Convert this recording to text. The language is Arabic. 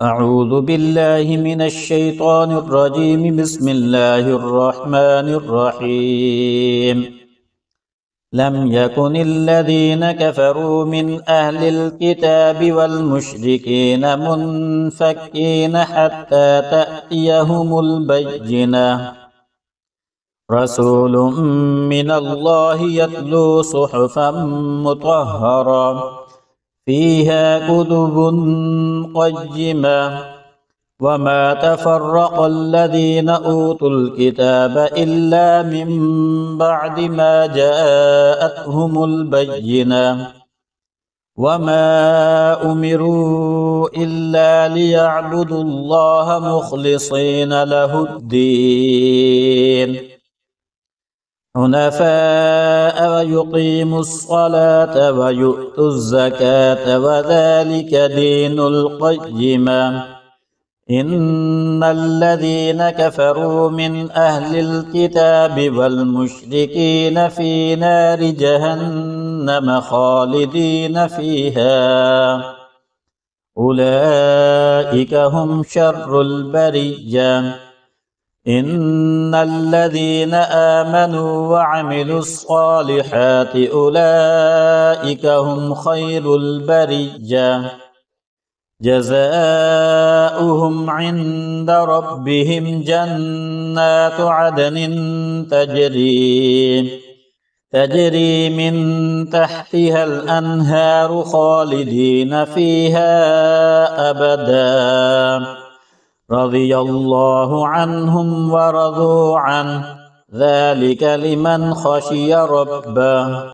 أعوذ بالله من الشيطان الرجيم. بسم الله الرحمن الرحيم. لم يكن الذين كفروا من أهل الكتاب والمشركين منفكين حتى تأتيهم البينة. رسول من الله يتلو صحفا مطهرة فيها كتب قيمة وما تفرق الذين أوتوا الكتاب إلا من بعد ما جاءتهم البينة وما أمروا إلا ليعبدوا الله مخلصين له الدين حنفاء ويقيموا الصلاة ويؤتوا الزكاة وذلك دين القيمة. إن الذين كفروا من أهل الكتاب والمشركين في نار جهنم خالدين فيها أولئك هم شر البرية. إن الذين آمنوا وعملوا الصالحات أولئك هم خير البرية. جزاؤهم عند ربهم جنات عدن تجري من تحتها الأنهار خالدين فيها أبدا رضي الله عنهم ورضوا عنه ذلك لمن خشي ربه.